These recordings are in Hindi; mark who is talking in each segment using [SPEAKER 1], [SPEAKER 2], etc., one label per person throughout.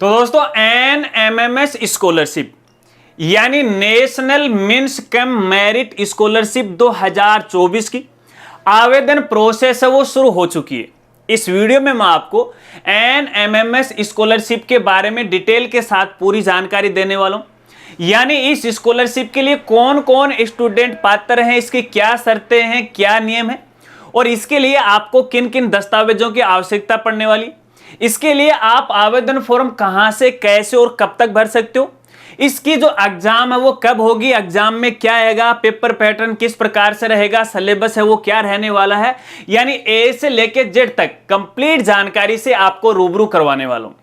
[SPEAKER 1] तो दोस्तों NMMS स्कॉलरशिप यानी national means cum merit scholarship 2024 की आवेदन प्रोसेस है वो शुरू हो चुकी है। इस वीडियो में मैं आपको NMMS स्कॉलरशिप के बारे में डिटेल के साथ पूरी जानकारी देने वाला हूं। यानी इस स्कॉलरशिप के लिए कौन कौन स्टूडेंट पात्र हैं, इसकी क्या शर्तें हैं, क्या नियम है और इसके लिए आपको किन किन दस्तावेजों की आवश्यकता पड़ने वाली, इसके लिए आप आवेदन फॉर्म कहां से, कैसे और कब तक भर सकते हो, इसकी जो एग्जाम है वो कब होगी, एग्जाम में क्या आएगा, पेपर पैटर्न किस प्रकार से रहेगा, सिलेबस है वो क्या रहने वाला है, यानी ए से लेके जेड तक कंप्लीट जानकारी से आपको रूबरू करवाने वाला हूं।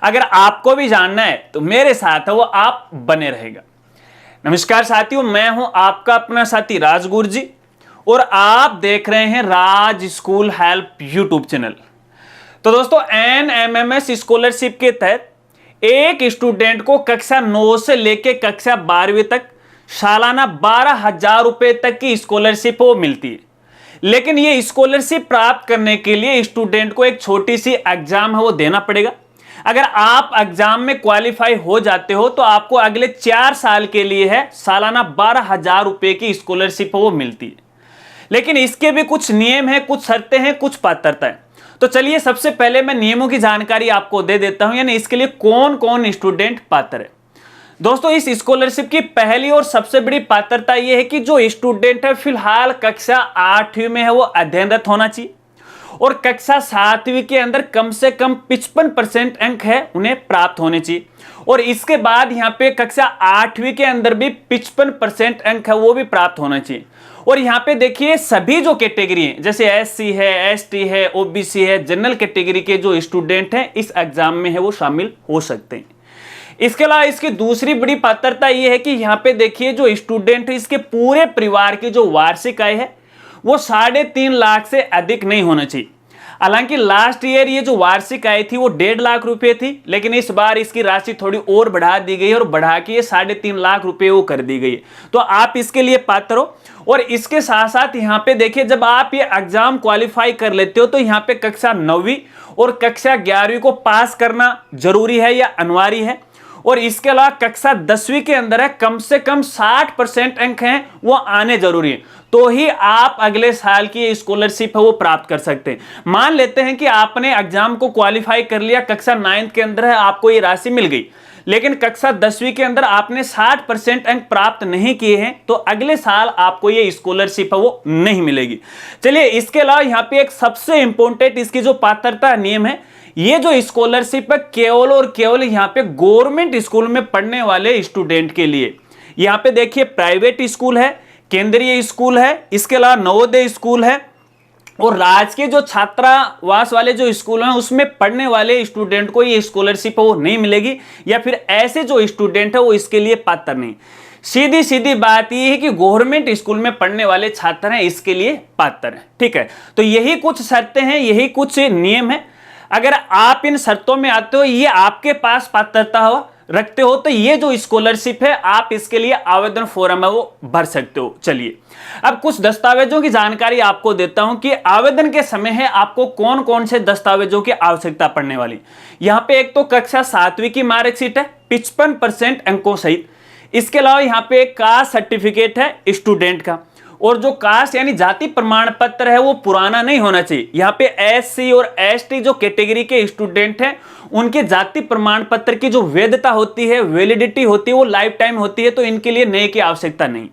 [SPEAKER 1] अगर आपको भी जानना है तो मेरे साथ है वो आप बने रहेगा। नमस्कार साथियों, मैं हूं आपका अपना साथी राज गुरजी और आप देख रहे हैं राज स्कूल हेल्प यूट्यूब चैनल। तो दोस्तों NMMS स्कॉलरशिप के तहत एक स्टूडेंट को कक्षा 9 से लेकर कक्षा 12वीं तक सालाना 12,000 रुपए तक की स्कॉलरशिप वो मिलती है। लेकिन ये स्कॉलरशिप प्राप्त करने के लिए स्टूडेंट को एक छोटी सी एग्जाम है वो देना पड़ेगा। अगर आप एग्जाम में क्वालिफाई हो जाते हो तो आपको अगले 4 साल के लिए है सालाना 12,000 रुपए की स्कॉलरशिप वो मिलती है। लेकिन इसके भी कुछ नियम है, कुछ शर्तें हैं, कुछ पात्रताएं। तो चलिए सबसे पहले मैं नियमों की जानकारी आपको दे देता हूं, यानी इसके लिए कौन कौन स्टूडेंट पात्र है। दोस्तों इस स्कॉलरशिप की पहली और सबसे बड़ी पात्रता यह है कि जो स्टूडेंट है फिलहाल कक्षा 8वीं में है वो अध्ययनरत होना चाहिए और कक्षा 7वीं के अंदर कम से कम 55% अंक है उन्हें प्राप्त होने चाहिए और इसके बाद यहाँ पे कक्षा 8वीं के अंदर भी 55% अंक है वो भी प्राप्त होना चाहिए। और यहाँ पे देखिए सभी जो कैटेगरी हैं जैसे SC है, ST है, OBC है, जनरल कैटेगरी के जो स्टूडेंट हैं इस एग्जाम में है वो शामिल हो सकते हैं। इसके अलावा इसकी दूसरी बड़ी पात्रता यह है कि यहाँ पे देखिए जो स्टूडेंट है इसके पूरे परिवार की जो वार्षिक आय है वो 3.5 लाख से अधिक नहीं होना चाहिए। हालांकि लास्ट ईयर ये जो वार्षिक आय थी वो 1.5 लाख रुपए थी, लेकिन इस बार इसकी राशि थोड़ी और बढ़ा दी गई है और बढ़ा के ये 3.5 लाख रुपए वो कर दी गई है। तो आप इसके लिए पात्र हो। और इसके साथ साथ यहाँ पे देखिए जब आप ये एग्जाम क्वालिफाई कर लेते हो तो यहाँ पे कक्षा 9वीं और कक्षा 11वीं को पास करना जरूरी है या अनिवार्य है। और इसके अलावा कक्षा 10वीं के अंदर है कम से कम 60% अंक हैं वो आने जरूरी है, तो ही आप अगले साल की स्कॉलरशिप है वो प्राप्त कर सकते हैं। मान लेते हैं कि आपने एग्जाम को क्वालिफाई कर लिया, कक्षा 9th के अंदर है आपको ये राशि मिल गई, लेकिन कक्षा 10वीं के अंदर आपने 60% अंक प्राप्त नहीं किए हैं तो अगले साल आपको ये स्कॉलरशिप है वो नहीं मिलेगी। चलिए इसके अलावा यहाँ पे एक सबसे इंपॉर्टेंट इसकी जो पात्रता नियम है, ये जो स्कॉलरशिप है केवल और केवल यहाँ पे गवर्नमेंट स्कूल में पढ़ने वाले स्टूडेंट के लिए। यहाँ पे देखिए प्राइवेट स्कूल है, केंद्रीय स्कूल है, इसके अलावा नवोदय स्कूल है और राजकीय जो छात्रावास वाले जो स्कूल हैं उसमें पढ़ने वाले स्टूडेंट को ये स्कॉलरशिप वो नहीं मिलेगी, या फिर ऐसे जो स्टूडेंट है वो इसके लिए पात्र नहीं। सीधी सीधी बात यह है कि गवर्नमेंट स्कूल में पढ़ने वाले छात्र हैं इसके लिए पात्र हैं। ठीक है, तो यही कुछ शर्तें हैं, यही कुछ नियम है। अगर आप इन शर्तों में आते हो, ये आपके पास पात्रता हो रखते हो, तो ये जो स्कॉलरशिप है आप इसके लिए आवेदन फॉर्म है वो भर सकते हो। चलिए अब कुछ दस्तावेजों की जानकारी आपको देता हूं कि आवेदन के समय है आपको कौन कौन से दस्तावेजों की आवश्यकता पड़ने वाली। यहाँ पे एक तो कक्षा 7वीं की मार्कशीट है 55% अंकों सहित। इसके अलावा यहाँ पे एक कास्ट सर्टिफिकेट है स्टूडेंट का, और जो कास्ट यानी जाति प्रमाण पत्र है वो पुराना नहीं होना चाहिए। यहाँ पे SC और ST जो कैटेगरी के स्टूडेंट हैं उनके जाति प्रमाण पत्र की जो वैधता होती है, वैलिडिटी होती है, वो लाइफ टाइम होती है, तो इनके लिए नए की आवश्यकता नहीं।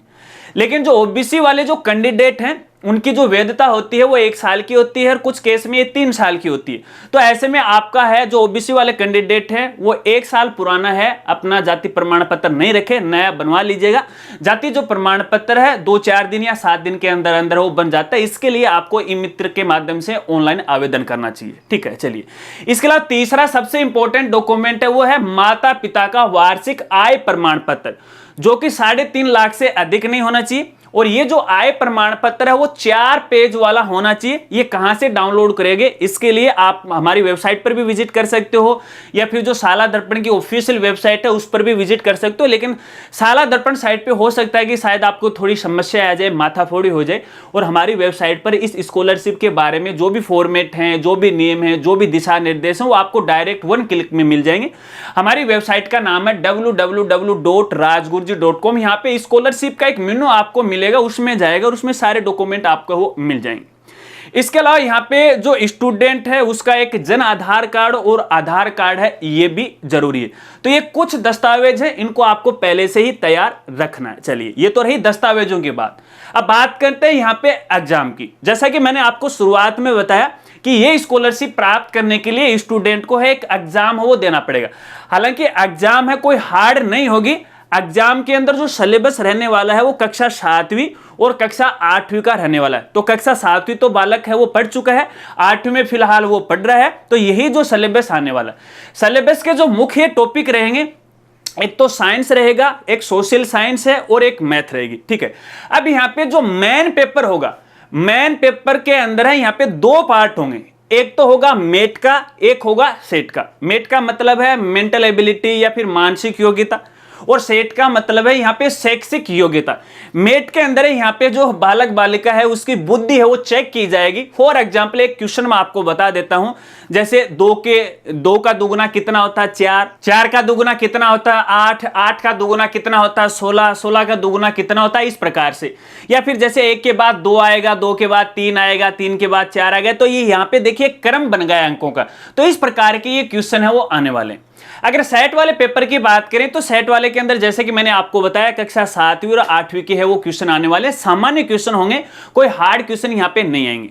[SPEAKER 1] लेकिन जो OBC वाले जो कैंडिडेट हैं उनकी जो वैधता होती है वो 1 साल की होती है और कुछ केस में ये 3 साल की होती है। तो ऐसे में आपका है जो OBC वाले कैंडिडेट हैं वो 1 साल पुराना है, अपना जाति प्रमाण पत्र नहीं रखे, नया बनवा लीजिएगा। जाति जो प्रमाण पत्र है 2-4 दिन या 7 दिन के अंदर अंदर वो बन जाता है। इसके लिए आपको ई मित्र के माध्यम से ऑनलाइन आवेदन करना चाहिए। ठीक है, चलिए इसके अलावा तीसरा सबसे इंपॉर्टेंट डॉक्यूमेंट है वो है माता पिता का वार्षिक आय प्रमाण पत्र, जो कि 3.5 लाख से अधिक नहीं होना चाहिए और ये जो आय प्रमाण पत्र है वो 4 पेज वाला होना चाहिए। ये कहां से डाउनलोड करेंगे, इसके लिए आप हमारी वेबसाइट पर भी विजिट कर सकते हो या फिर जो शाला दर्पण की ऑफिशियल वेबसाइट है उस पर भी विजिट कर सकते हो। लेकिन शाला दर्पण साइट पे हो सकता है कि शायद आपको थोड़ी समस्या आ जाए, माथाफोड़ी हो जाए, और हमारी वेबसाइट पर इस स्कॉलरशिप के बारे में जो भी फॉर्मेट हैं, जो भी नियम है, जो भी दिशा निर्देश हैं, वो आपको डायरेक्ट 1 क्लिक में मिल जाएंगे। हमारी वेबसाइट का नाम है www.rajgurji.com। यहाँ पे स्कॉलरशिप का एक मेनू आपको मिलेगा, उसमें जाएगा और उसमें सारे डॉक्यूमेंट आपको वो मिल जाएंगे। इसके अलावा यहाँ पे जो स्टूडेंट है उसका एक जन आधार कार्ड और आधार कार्ड है, ये भी जरूरी है। तो ये कुछ दस्तावेज है, इनको आपको पहले से ही तैयार रखना है। चलिए, ये तो रही दस्तावेजों की बात। अब बात करते हैं यहाँ पे एग्जाम की। जैसा कि मैंने आपको शुरुआत में बताया कि ये स्कॉलरशिप प्राप्त करने के लिए स्टूडेंट को है एक एग्जाम है वो देना पड़ेगा। हालांकि एग्जाम है कोई हार्ड नहीं होगी। एग्जाम के अंदर जो सिलेबस रहने वाला है वो कक्षा 7वीं और कक्षा 8वीं का रहने वाला है। तो कक्षा 7वीं तो बालक है वो पढ़ चुका है, 8वीं में फिलहाल वो पढ़ रहा है। तो यही जो सिलेबस आने वाला है, सिलेबस के जो मुख्य टॉपिक रहेंगे, एक तो साइंस रहेगा, एक सोशल साइंस है और एक मैथ रहेगी। ठीक है। अब यहाँ पे जो मेन पेपर होगा, मेन पेपर के अंदर है यहाँ पे 2 पार्ट होंगे। एक तो होगा मेट का, एक होगा सेट का। मेट का मतलब है मेंटल एबिलिटी या फिर मानसिक योग्यता, और सेट का मतलब है यहाँ पे शैक्षिक योग्यता। मेट के अंदर यहाँ पे जो बालक बालिका है उसकी बुद्धि है वो चेक की जाएगी। फॉर एग्जांपल एक क्वेश्चन मैं आपको बता देता हूं, जैसे 2 का दुगुना कितना होता है 4, 4 का दुगुना कितना होता है 8, 8 का दुगुना कितना होता है 16, 16 का दुगुना कितना होता है, इस प्रकार से। या फिर जैसे 1 के बाद 2 आएगा, 2 के बाद 3 आएगा, 3 के बाद 4 आएगा। तो ये यहाँ पे देखिए क्रम बन गया अंकों का। तो इस प्रकार के ये क्वेश्चन है वो आने वाले। अगर सेट वाले पेपर की बात करें तो सेट वाले के अंदर जैसे कि मैंने आपको बताया कक्षा 7वीं और 8वीं के है वो क्वेश्चन आने वाले, सामान्य क्वेश्चन होंगे, कोई हार्ड क्वेश्चन यहाँ पे नहीं आएंगे।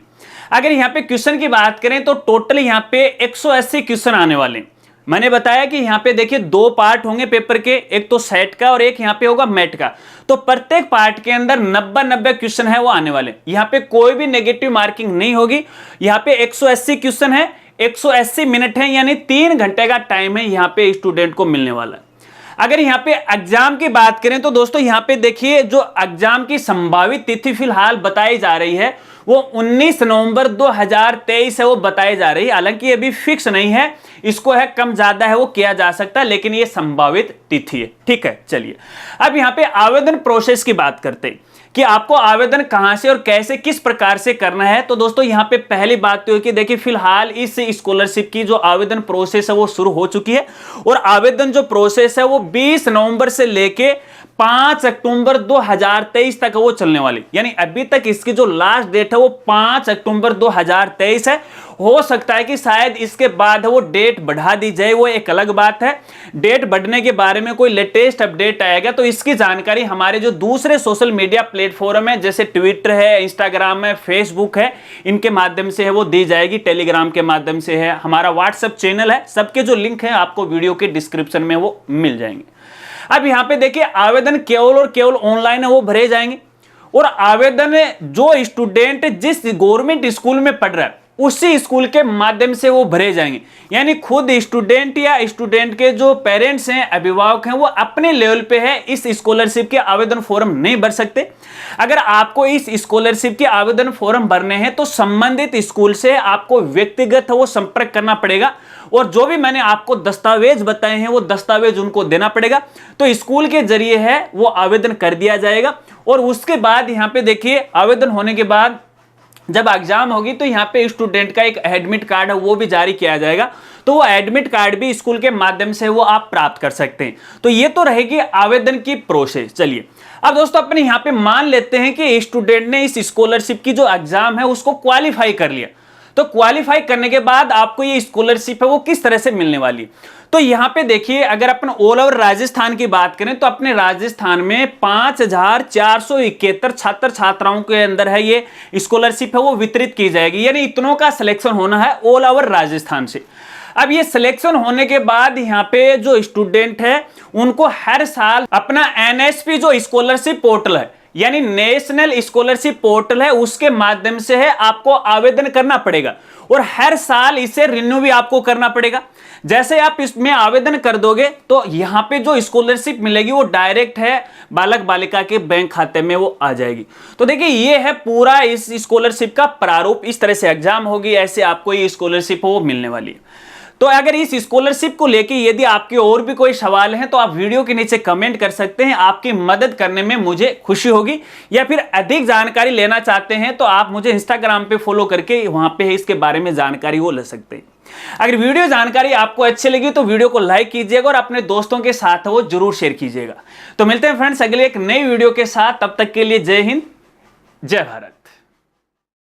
[SPEAKER 1] अगर यहाँ पे क्वेश्चन की बात करें तो टोटल यहाँ पे 180 क्वेश्चन आने वाले। मैंने बताया कि यहाँ पे देखिए 2 पार्ट होंगे पेपर के, एक तो सेट का और एक यहाँ पे होगा मैट का। तो प्रत्येक पार्ट के अंदर 90 क्वेश्चन है वो आने वाले। यहाँ पे कोई भी नेगेटिव मार्किंग नहीं होगी। यहाँ पे 180 क्वेश्चन है, 180 मिनट है, यानी 3 घंटे का टाइम है यहाँ पे स्टूडेंट को मिलने वाला है। अगर यहाँ पे एग्जाम की बात करें तो दोस्तों यहाँ पे देखिए जो एग्जाम की संभावित तिथि फिलहाल बताई जा रही है वो 19 नवंबर 2023 है वो बताई जा रही है। हालांकि अभी फिक्स नहीं है, इसको है कम ज्यादा है वो किया जा सकता है, लेकिन ये संभावित तिथि है। ठीक है। चलिए, अब यहाँ पे आवेदन प्रोसेस की बात करते हैं कि आपको आवेदन कहां से और कैसे किस प्रकार से करना है। तो दोस्तों यहाँ पे पहली बात तो है कि देखिए फिलहाल इस स्कॉलरशिप की जो आवेदन प्रोसेस है वो शुरू हो चुकी है, और आवेदन जो प्रोसेस है वो 20 नवंबर से लेके 5 अक्टूबर 2023 तक वो चलने वाली। यानी अभी तक इसकी जो लास्ट डेट है वो 5 अक्टूबर 2023 है। हो सकता है कि शायद इसके बाद वो डेट बढ़ा दी जाए, वो एक अलग बात है। डेट बढ़ने के बारे में कोई लेटेस्ट अपडेट आएगा तो इसकी जानकारी हमारे जो दूसरे सोशल मीडिया प्लेटफॉर्म है, जैसे ट्विटर है, इंस्टाग्राम है, फेसबुक है, इनके माध्यम से है वो दी जाएगी। टेलीग्राम के माध्यम से है, हमारा व्हाट्सएप चैनल है, सबके जो लिंक है आपको वीडियो के डिस्क्रिप्शन में वो मिल जाएंगे। अब यहाँ पे देखिए आवेदन केवल और केवल ऑनलाइन है वो भरे जाएंगे, और आवेदन जो स्टूडेंट जिस गवर्नमेंट स्कूल में पढ़ रहा है उसी स्कूल के माध्यम से वो भरे जाएंगे। यानी खुद स्टूडेंट या स्टूडेंट के जो पेरेंट्स हैं, अभिभावक हैं, वो अपने लेवल पे है इस स्कॉलरशिप के आवेदन फॉर्म नहीं भर सकते। अगर आपको इस स्कॉलरशिप के आवेदन फॉर्म भरने हैं तो संबंधित स्कूल से आपको व्यक्तिगत वो संपर्क करना पड़ेगा, और जो भी मैंने आपको दस्तावेज बताए हैं वो दस्तावेज उनको देना पड़ेगा। तो स्कूल के जरिए है वो आवेदन कर दिया जाएगा, और उसके बाद यहाँ पे देखिए आवेदन होने के बाद जब एग्जाम होगी तो यहाँ पे स्टूडेंट का एक एडमिट कार्ड है वो भी जारी किया जाएगा। तो वो एडमिट कार्ड भी स्कूल के माध्यम से वो आप प्राप्त कर सकते हैं। तो ये तो रहेगी आवेदन की प्रोसेस। चलिए, अब दोस्तों अपने यहाँ पे मान लेते हैं कि स्टूडेंट ने इस स्कॉलरशिप की जो एग्जाम है उसको क्वालिफाई कर लिया। तो क्वालिफाई करने के बाद आपको ये स्कॉलरशिप है वो किस तरह से मिलने वाली है। तो यहाँ पे देखिए अगर अपन ऑल ओवर राजस्थान की बात करें तो अपने राजस्थान में 5471 छात्र छात्राओं के अंदर है ये स्कॉलरशिप है वो वितरित की जाएगी। यानी इतनों का सिलेक्शन होना है ऑल ओवर राजस्थान से। अब ये सिलेक्शन होने के बाद यहाँ पे जो स्टूडेंट है उनको हर साल अपना NSP जो स्कॉलरशिप पोर्टल है, यानी नेशनल स्कॉलरशिप पोर्टल है, उसके माध्यम से है आपको आवेदन करना पड़ेगा। और हर साल इसे रिन्यू भी आपको करना पड़ेगा। जैसे आप इसमें आवेदन कर दोगे तो यहां पे जो स्कॉलरशिप मिलेगी वो डायरेक्ट है बालक बालिका के बैंक खाते में वो आ जाएगी। तो देखिए ये है पूरा इस स्कॉलरशिप का प्रारूप। इस तरह से एग्जाम होगी, ऐसे आपको ये स्कॉलरशिप वो मिलने वाली है। तो अगर इस स्कॉलरशिप को लेके यदि आपके और भी कोई सवाल हैं तो आप वीडियो के नीचे कमेंट कर सकते हैं, आपकी मदद करने में मुझे खुशी होगी। या फिर अधिक जानकारी लेना चाहते हैं तो आप मुझे इंस्टाग्राम पे फॉलो करके वहां पे इसके बारे में जानकारी वो ले सकते हैं। अगर वीडियो जानकारी आपको अच्छी लगी तो वीडियो को लाइक कीजिएगा और अपने दोस्तों के साथ वो जरूर शेयर कीजिएगा। तो मिलते हैं फ्रेंड्स अगले एक नई वीडियो के साथ, तब तक के लिए जय हिंद, जय भारत।